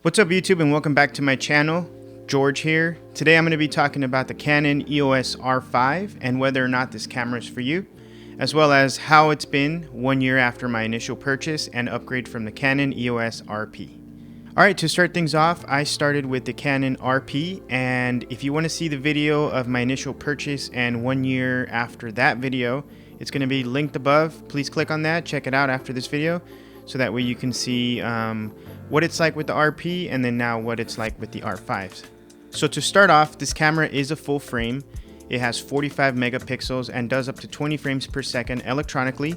What's up YouTube, and welcome back to my channel. George here. Today I'm going to be talking about the Canon EOS R5 and whether or not this camera is for you, as well as how it's been 1 year after my initial purchase and upgrade from the Canon EOS RP. Alright, to start things off, I started with the Canon RP, and if you want to see the video of my initial purchase and 1 year after that video, it's going to be linked above. Please click on that, check it out after this video, so that way you can see what it's like with the RP and then now what it's like with the R5s. So to start off, this camera is a full frame. It has 45 megapixels and does up to 20 frames per second electronically,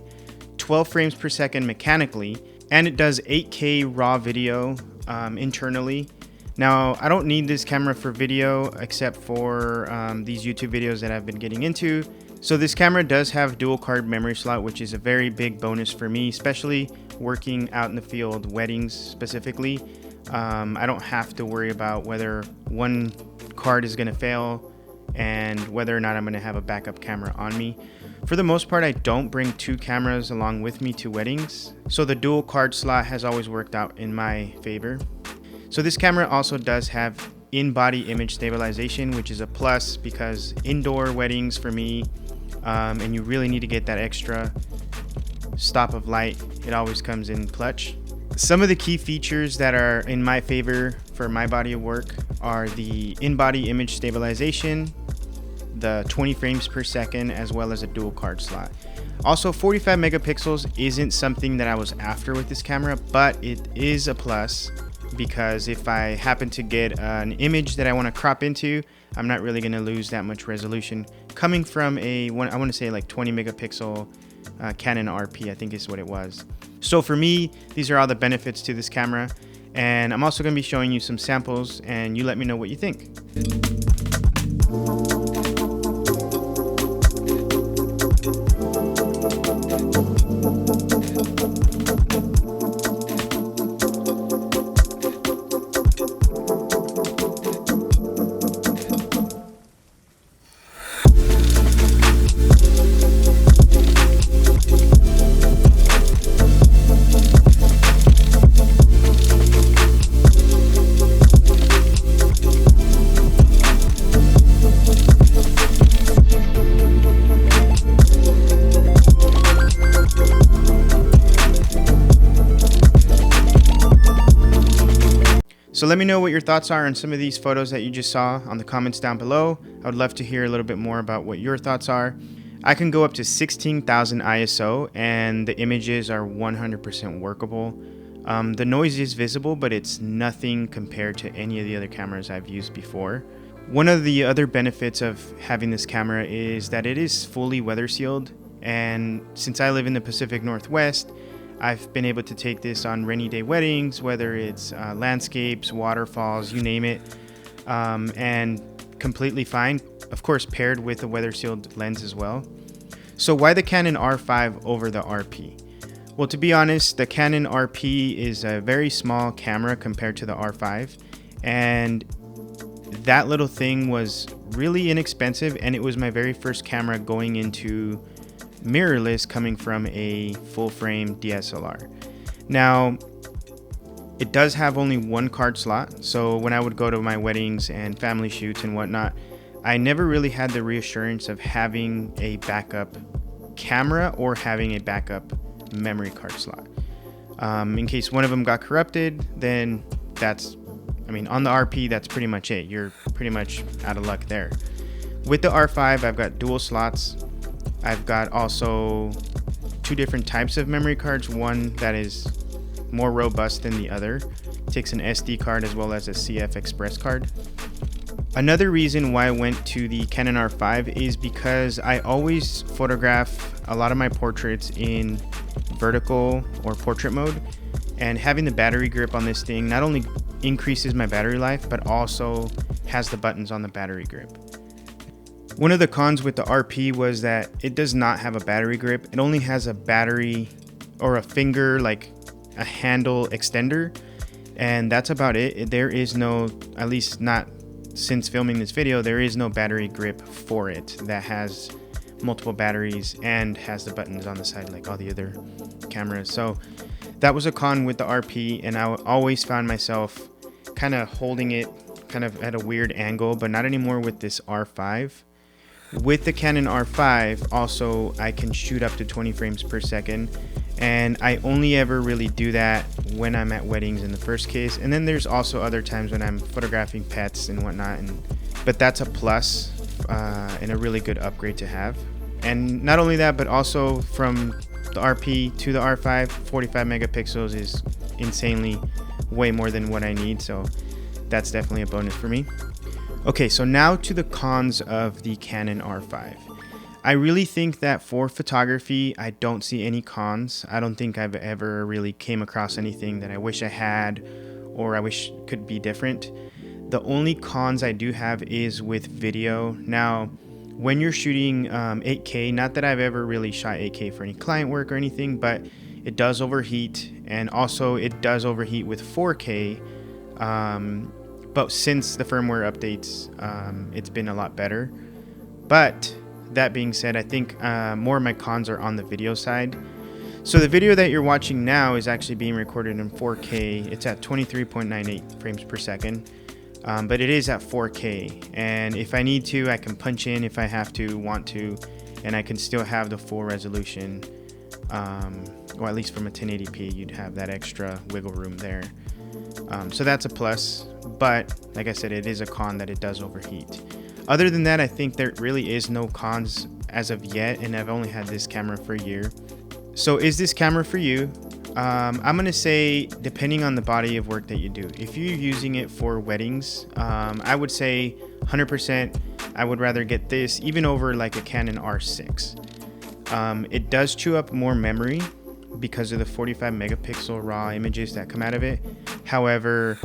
12 frames per second mechanically, and it does 8K raw video internally. Now, I don't need this camera for video except for these YouTube videos that I've been getting into. So this camera does have dual card memory slot, which is a very big bonus for me, especially working out in the field, weddings specifically. I don't have to worry about whether one card is going to fail and whether or not I'm going to have a backup camera on me. For the most part, I don't bring two cameras along with me to weddings, so the dual card slot has always worked out in my favor. So this camera also does have in-body image stabilization, which is a plus because indoor weddings for me, and you really need to get that extra stop of light, it always comes in clutch. Some of the key features that are in my favor for my body of work are the in-body image stabilization, the 20 frames per second, as well as a dual card slot. Also, 45 megapixels isn't something that I was after with this camera, but it is a plus because if I happen to get an image that I want to crop into, I'm not really going to lose that much resolution coming from I want to say like 20 megapixel Canon RP, I think is what it was. So for me, these are all the benefits to this camera, and I'm also going to be showing you some samples, and you let me know what you think. So let me know what your thoughts are on some of these photos that you just saw on the comments down below. I would love to hear a little bit more about what your thoughts are. I can go up to 16,000 ISO and the images are 100% workable. The noise is visible, but it's nothing compared to any of the other cameras I've used before. One of the other benefits of having this camera is that it is fully weather sealed, and since I live in the Pacific Northwest, I've been able to take this on rainy day weddings, whether it's landscapes, waterfalls, you name it, and completely fine. Of course, paired with a weather sealed lens as well. So why the Canon R5 over the RP? Well, to be honest, the Canon RP is a very small camera compared to the R5, and that little thing was really inexpensive, and it was my very first camera going into mirrorless coming from a full frame DSLR. Now, it does have only one card slot, so when I would go to my weddings and family shoots and whatnot, I never really had the reassurance of having a backup camera or having a backup memory card slot. In case one of them got corrupted, then on the RP, that's pretty much it. You're pretty much out of luck there. With the R5, I've got dual slots. I've got also two different types of memory cards, one that is more robust than the other. It takes an SD card as well as a CF Express card. Another reason why I went to the Canon R5 is because I always photograph a lot of my portraits in vertical or portrait mode, and having the battery grip on this thing not only increases my battery life, but also has the buttons on the battery grip. One of the cons with the RP was that it does not have a battery grip. It only has a battery or a finger, like a handle extender, and that's about it. There is no, at least not since filming this video, there is no battery grip for it that has multiple batteries and has the buttons on the side like all the other cameras. So that was a con with the RP, and I always found myself kind of holding it kind of at a weird angle, but not anymore with this R5. With the Canon R5, also I can shoot up to 20 frames per second, and I only ever really do that when I'm at weddings in the first case, and then there's also other times when I'm photographing pets and whatnot, but that's a plus and a really good upgrade to have. And not only that, but also from the RP to the R5, 45 megapixels is insanely way more than what I need, so that's definitely a bonus for me. Okay, so now to the cons of the Canon R5. I really think that for photography, I don't see any cons. I don't think I've ever really came across anything that I wish I had or I wish could be different. The only cons I do have is with video. Now, when you're shooting 8K, not that I've ever really shot 8K for any client work or anything, but it does overheat, and also it does overheat with 4K. But since the firmware updates, it's been a lot better. But that being said, I think more of my cons are on the video side. So the video that you're watching now is actually being recorded in 4K. It's at 23.98 frames per second, but it is at 4K. And if I need to, I can punch in if I have to, want to, and I can still have the full resolution. Or at least from a 1080p, you'd have that extra wiggle room there. So that's a plus, but like I said, it is a con that it does overheat. Other than that, I think there really is no cons as of yet, and I've only had this camera for a year. So is this camera for you? I'm gonna say depending on the body of work that you do. If you're using it for weddings, I would say 100% I would rather get this even over like a Canon R6. It does chew up more memory because of the 45 megapixel raw images that come out of it. However,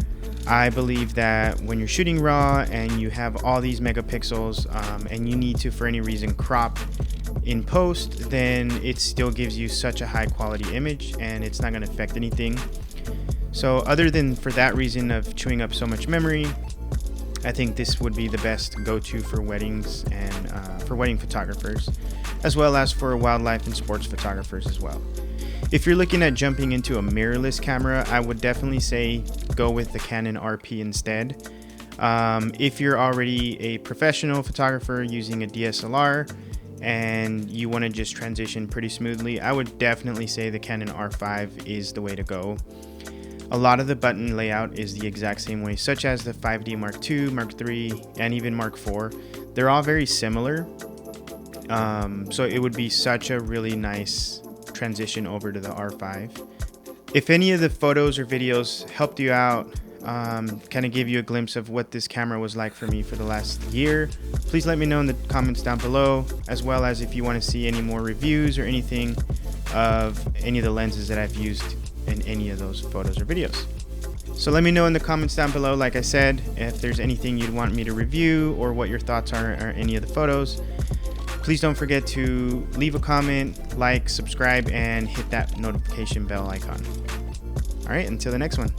I believe that when you're shooting raw and you have all these megapixels and you need to, for any reason, crop in post, then it still gives you such a high quality image and it's not going to affect anything. So other than for that reason of chewing up so much memory, I think this would be the best go-to for weddings and for wedding photographers, as well as for wildlife and sports photographers as well. If you're looking at jumping into a mirrorless camera, I would definitely say go with the Canon RP instead. If you're already a professional photographer using a DSLR and you want to just transition pretty smoothly, I would definitely say the Canon R5 is the way to go. A lot of the button layout is the exact same way, such as the 5D Mark II, Mark III, and even Mark IV. They're all very similar. So it would be such a really nice transition over to the R5. If any of the photos or videos helped you out, kind of give you a glimpse of what this camera was like for me for the last year, please let me know in the comments down below, as well as if you want to see any more reviews or anything of any of the lenses that I've used in any of those photos or videos. So let me know in the comments down below, like I said, if there's anything you'd want me to review or what your thoughts are on any of the photos. Please don't forget to leave a comment, like, subscribe, and hit that notification bell icon. All right, until the next one.